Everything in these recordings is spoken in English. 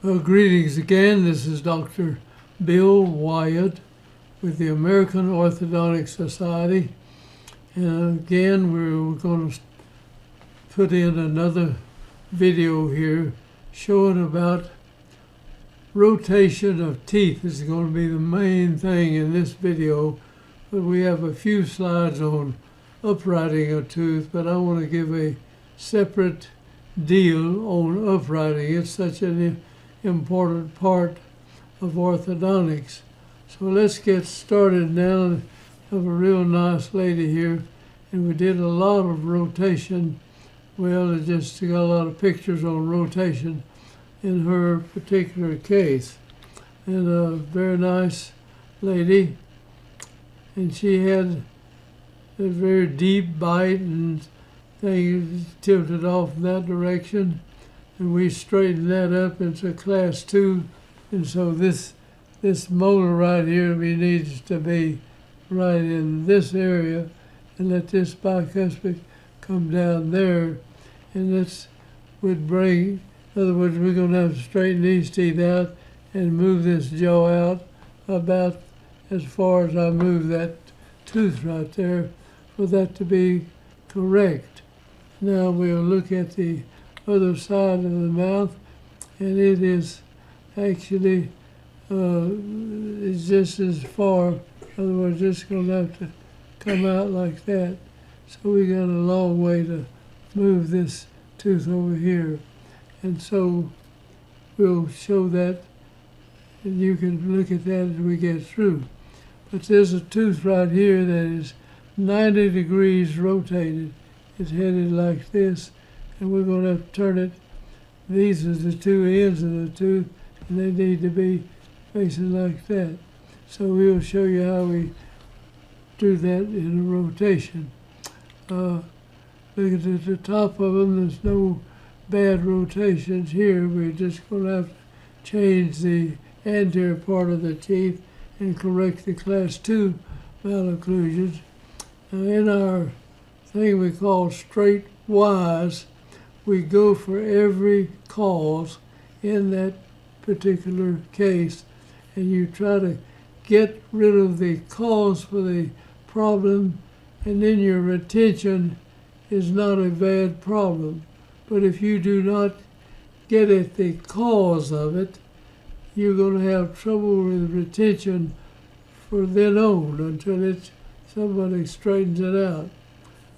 Well, greetings again. This is Dr. Bill Wyatt with the American Orthodontic Society. And again, we're going to put in another video here showing about rotation of teeth. This is going to be the main thing in this video. But we have a few slides on uprighting a tooth, but I want to give a separate deal on uprighting. It's such an important part of orthodontics. So let's get started now. I have a real nice lady here, and we did a lot of rotation. Well, it just got a lot of pictures on rotation in her particular case. And a very nice lady, and she had a very deep bite and things tilted off in that direction, and we straightened that up into class 2. And so this molar right here needs to be right in this area, and let this bicuspid come down there, and this would bring, in other words, we're going to have to straighten these teeth out and move this jaw out about as far as I move that tooth right there for that to be correct. Now we'll look at the other side of the mouth, and it is actually it's just as far. In other words, it's going to have to come out like that. So we got a long way to move this tooth over here, and so we'll show that, and you can look at that as we get through. But there's a tooth right here that is 90 degrees rotated. It's headed like this, and we're going to have to turn it. These are the two ends of the tooth, and they need to be facing like that. So we'll show you how we do that in a rotation. Look at the top of them. There's no bad rotations here. We're just going to have to change the anterior part of the teeth and correct the class 2 malocclusions. In our thing we call straight Y's, we go for every cause in that particular case, and you try to get rid of the cause for the problem, and then your retention is not a bad problem. But if you do not get at the cause of it, you're going to have trouble with retention for then on until somebody straightens it out.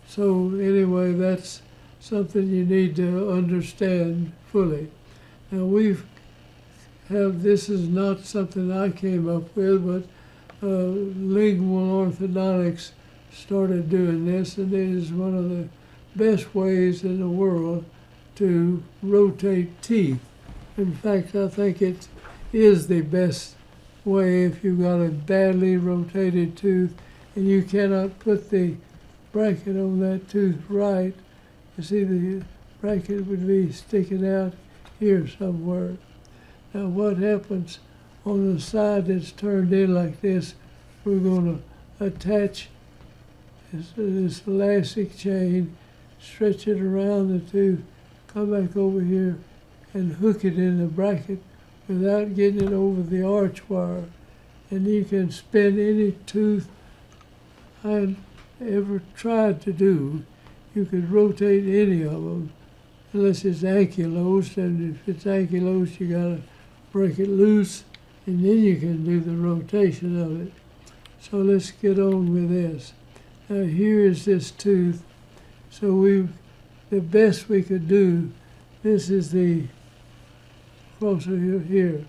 So anyway, that's something you need to understand fully. Now this is not something I came up with, but lingual orthodontics started doing this, and it is one of the best ways in the world to rotate teeth. In fact, I think it is the best way if you've got a badly rotated tooth and you cannot put the bracket on that tooth right. You see, the bracket would be sticking out here somewhere. Now what happens on the side that's turned in like this, we're going to attach this elastic chain, stretch it around the tooth, come back over here and hook it in the bracket without getting it over the arch wire. And you can spin any tooth I ever tried to do. You could rotate any of them, unless it's ankylosed, and if it's ankylosed, you gotta break it loose, and then you can do the rotation of it. So let's get on with this. Now here is this tooth. So the best we could do, this is the closer here,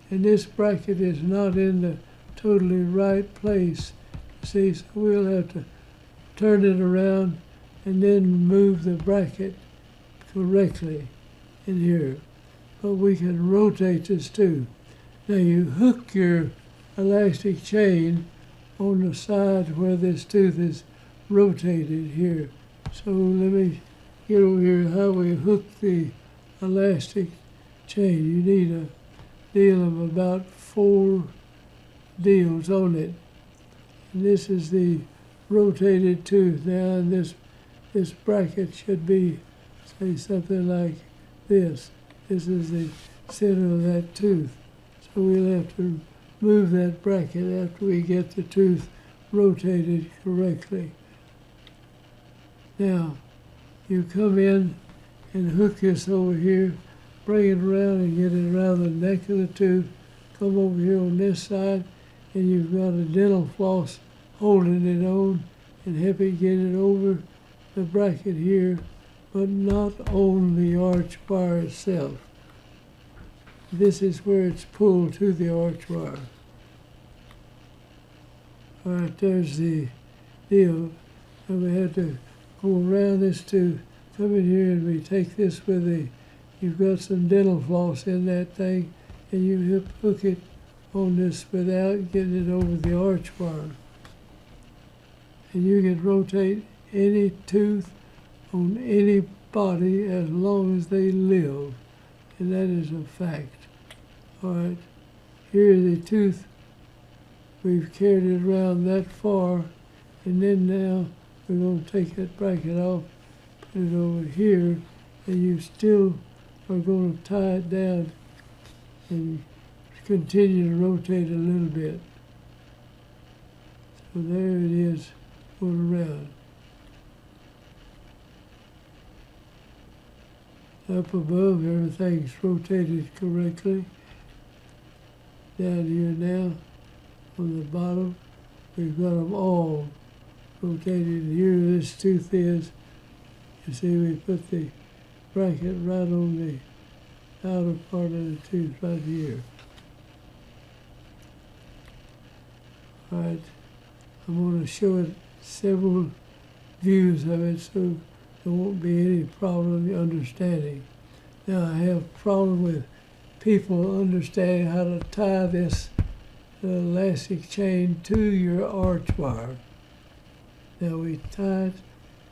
and this bracket is not in the totally right place. See, so we'll have to turn it around and then move the bracket correctly in here. But we can rotate this too. Now you hook your elastic chain on the side where this tooth is rotated here. So let me get over here how we hook the elastic chain. You need a deal of about 4 deals on it. And this is the rotated tooth now, and this bracket should be, say, something like this. This is the center of that tooth. So we'll have to move that bracket after we get the tooth rotated correctly. Now, you come in and hook this over here, bring it around and get it around the neck of the tooth, come over here on this side, and you've got a dental floss holding it on and help it get it over the bracket here, but not on the arch wire itself. This is where it's pulled to the arch wire. All right, there's the deal. And we have to go around this tooth, come in here, and we take this with the, you've got some dental floss in that thing, and you hook it on this without getting it over the arch wire. And you can rotate any tooth on any body as long as they live, and that is a fact. All right, here's the tooth. We've carried it around that far, and then now we're going to take that bracket off, put it over here, and you still are going to tie it down and continue to rotate a little bit. So there it is, going around. Up above, everything's rotated correctly. Down here now, on the bottom, we've got them all rotated. Here this tooth is. You see we put the bracket right on the outer part of the tooth right here. All right, I'm going to show it several views of it so there won't be any problem in understanding. Now I have a problem with people understanding how to tie this elastic chain to your arch wire. Now we tie it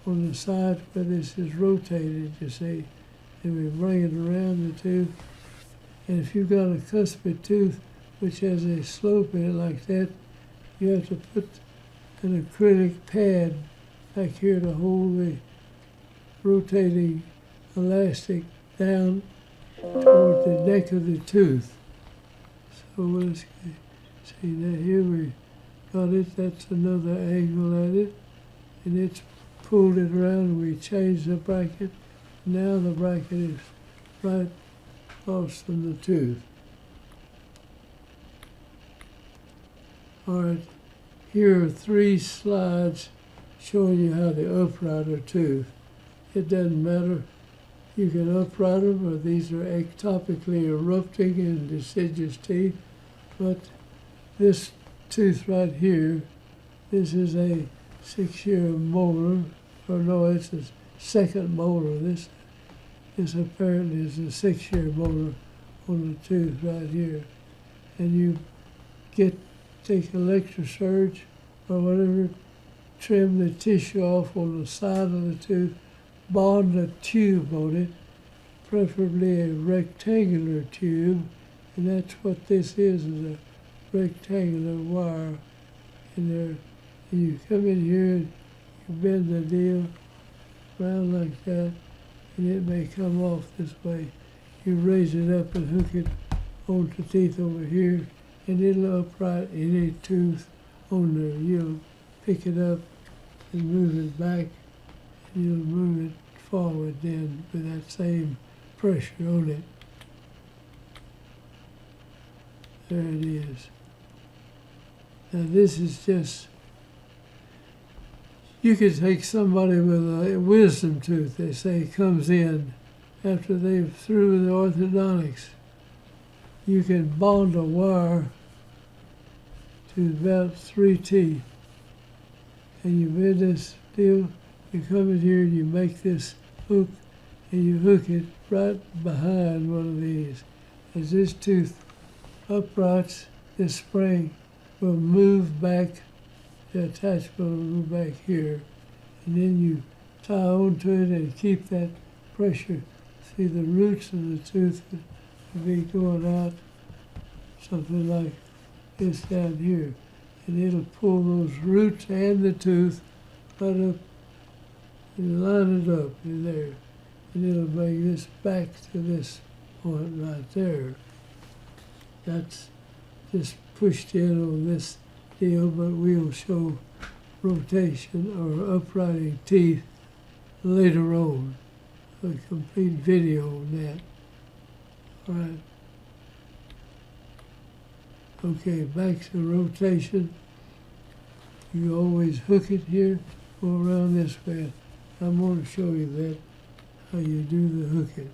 on the side where this is rotated, you see, and we bring it around the tooth. And if you've got a cuspid tooth which has a slope in it like that, you have to put an acrylic pad back here to hold the rotating elastic down toward the neck of the tooth. So let's see that here we got it. That's another angle at it, and it's pulled it around, and we changed the bracket. Now the bracket is right across from the tooth. All right, here are 3 slides showing you how to upright a tooth. It doesn't matter. You can upright them, or these are ectopically erupting and deciduous teeth. But this tooth right here, this is a 6-year molar, or no, it's a second molar. This apparently is a 6-year molar on the tooth right here. And you take electrosurge or whatever, trim the tissue off on the side of the tooth, bond a tube on it, preferably a rectangular tube, and that's what this is a rectangular wire in there. And you come in here and you bend the deal around like that, and it may come off this way. You raise it up and hook it onto teeth over here, and it'll upright any tooth on there. You'll pick it up and move it back, and you'll move it forward then with that same pressure on it. There it is. Now this is just, you could take somebody with a wisdom tooth, they say, comes in after they've through the orthodontics. You can bond a wire to about 3 teeth, and you bend this deal, you come in here and you make this hook, and you hook it right behind one of these. As this tooth uprights, this spring will move back, the attachment will move back here, and then you tie onto it and keep that pressure. See, the roots of the tooth will be going out, something like this down here, and it'll pull those roots and the tooth right up and line it up in there, and it'll bring this back to this point right there. That's just pushed in on this deal, but we'll show rotation or uprighting teeth later on. A complete video on that. All right. Okay, back to rotation. You always hook it here, go around this way. I'm going to show you that, how you do the hooking.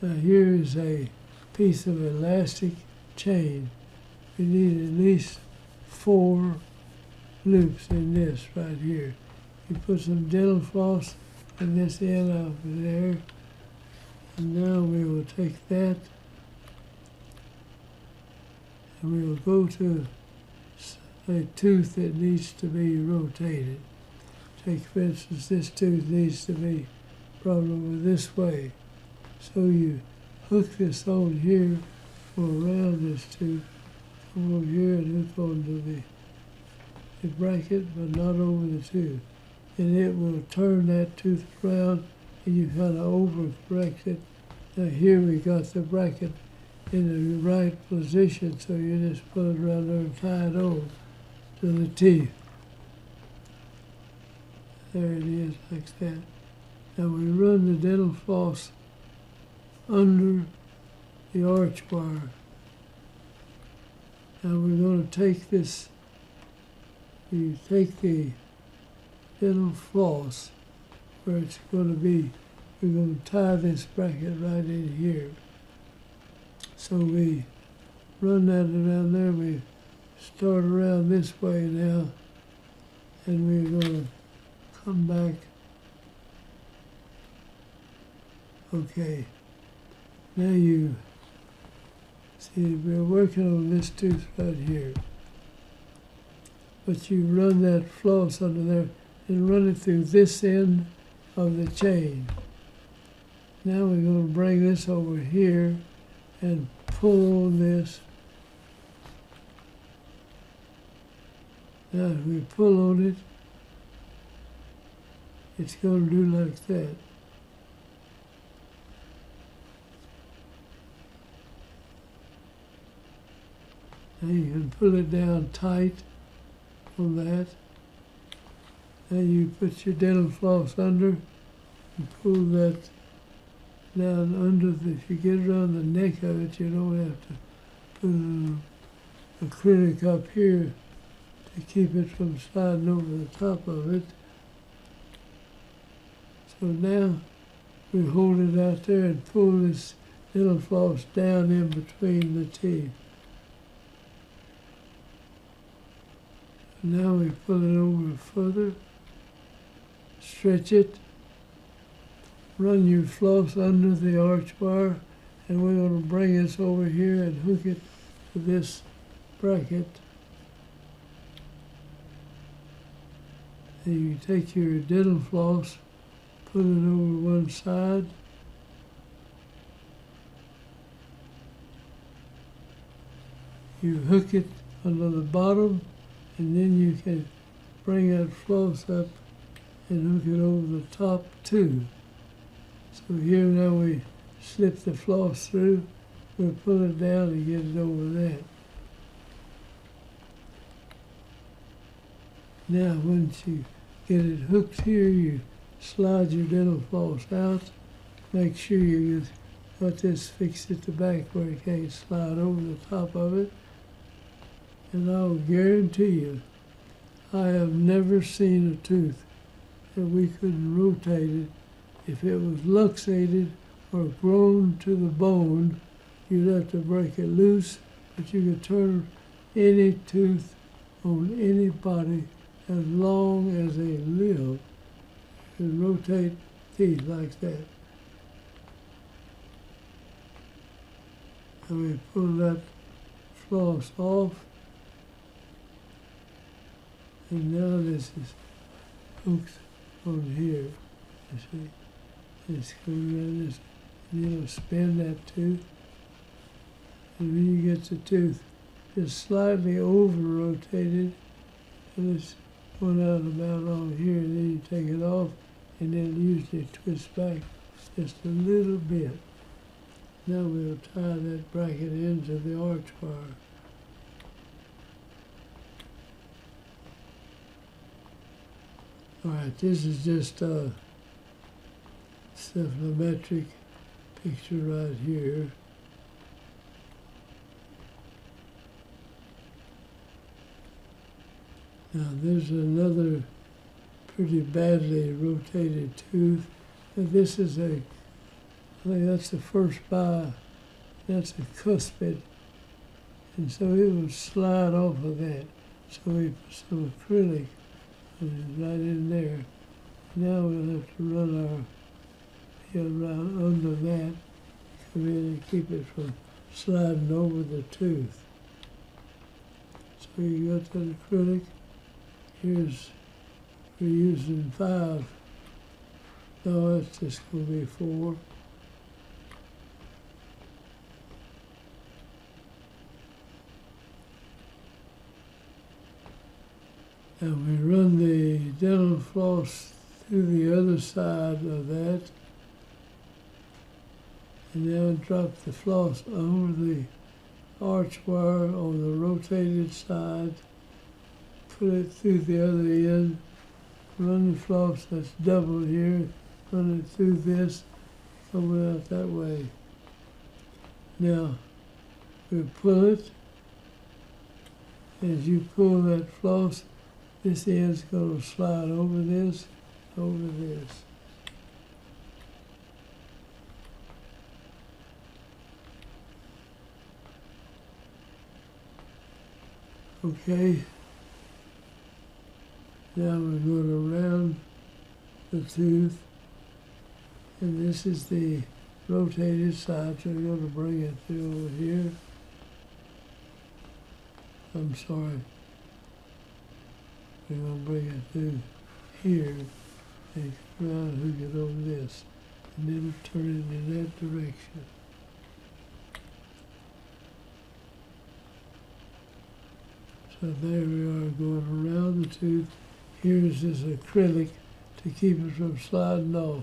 Now here is a piece of elastic chain. We need at least 4 loops in this right here. You put some dental floss in this end of there. And now we will take that and we will go to a tooth that needs to be rotated. Take, for instance, this tooth needs to be brought over this way. So you hook this on here, go around this tooth, come over here and hook onto the bracket, but not over the tooth. And it will turn that tooth around and you kind of overcorrect it. Now here we got the bracket in the right position, so you just put it around there and tie it on to the teeth. There it is, like that. Now we run the dental floss under the arch wire. Now we're going to take this, you take the dental floss where it's going to be, we're going to tie this bracket right in here. So we run that around there, we start around this way now, and we're going to come back. Okay, now you see we're working on this tooth right here, but you run that floss under there and run it through this end of the chain. Now we're going to bring this over here and pull on this. Now if we pull on it, it's going to do like that. Now you can pull it down tight on that. Now you put your dental floss under and pull that down under. If you get around the neck of it, you don't have to put acrylic up here to keep it from sliding over the top of it. So now we hold it out there and pull this dental floss down in between the teeth. Now we pull it over further, stretch it, run your floss under the arch wire, and we're going to bring this over here and hook it to this bracket. And you take your dental floss, put it over one side, you hook it under the bottom, and then you can bring that floss up and hook it over the top too. So here now we slip the floss through, we'll pull it down and get it over that. Now once you get it hooked here, you slide your dental floss out, make sure you got this fixed at the back where it can't slide over the top of it. And I'll guarantee you, I have never seen a tooth that we couldn't rotate it. If it was luxated or grown to the bone, you'd have to break it loose, but you could turn any tooth on any body as long as they live. You can rotate teeth like that. And we pull that floss off. And now this is hooked on here, you see. It's going around this, and it'll spin that tooth. And when you get the tooth just slightly over-rotated, and it's going out about on here, and then you take it off, and then it usually twists back just a little bit. Now we'll tie that bracket into the arch wire. Alright, this is just a cephalometric picture right here. Now there's another pretty badly rotated tooth. And this is I think that's the first bar, that's a cuspid. And so it will slide off of that. So we put some acrylic right in there. Now we'll have to run our peel around under that, come in and keep it from sliding over the tooth. So you got that acrylic. We're using 5. No, that's just going to be 4. And we run the dental floss through the other side of that. And now drop the floss over the arch wire on the rotated side. Put it through the other end, run the floss that's double here, run it through this, coming out that way. Now, we pull it. As you pull that floss, this end's going to slide over this, over this. Okay. Now we're going around the tooth, and this is the rotated side, so we're going to bring it through over here. I'm sorry. We're going to bring it through here, and come around and hook it over this, and then turn it in that direction. So there we are going around the tooth. Here's this acrylic to keep it from sliding off.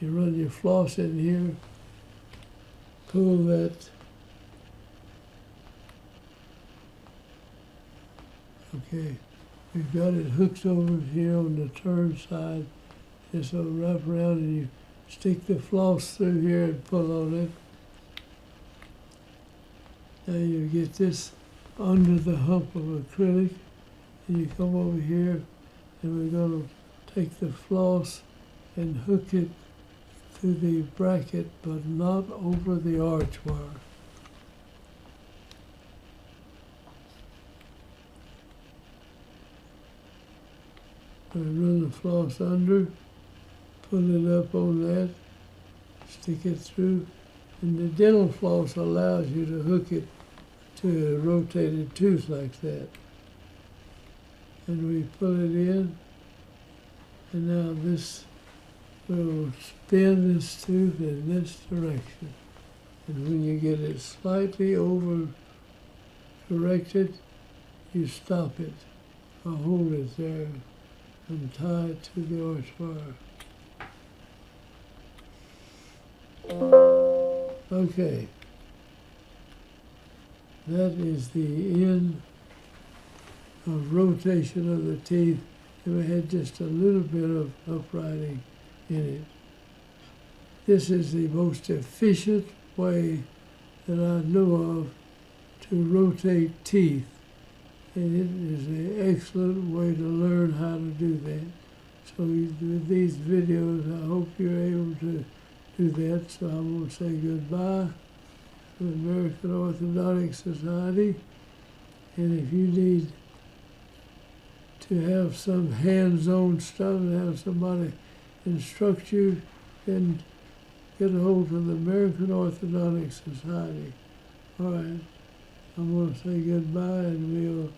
You run your floss in here, pull that. Okay, we've got it hooked over here on the turn side. Just so wrap around and you stick the floss through here and pull on it. Now you get this under the hump of acrylic, and you come over here, and we're going to take the floss and hook it to the bracket, but not over the arch wire. We run the floss under, pull it up on that, stick it through, and the dental floss allows you to hook it to a rotated tooth like that. And we pull it in, and now this will spin this tooth in this direction. And when you get it slightly over corrected, you stop it or hold it there and tie it to the arch wire. Okay. That is the end of rotation of the teeth, and we had just a little bit of uprighting in it. This is the most efficient way that I know of to rotate teeth, and it is an excellent way to learn how to do that. So with these videos, I hope you're able to do that. So I'm going to say goodbye to the American Orthodontic Society, and if you need to have some hands-on stuff and have somebody instruct you, then get a hold of the American Orthodontic Society. All right, I'm going to say goodbye, and we'll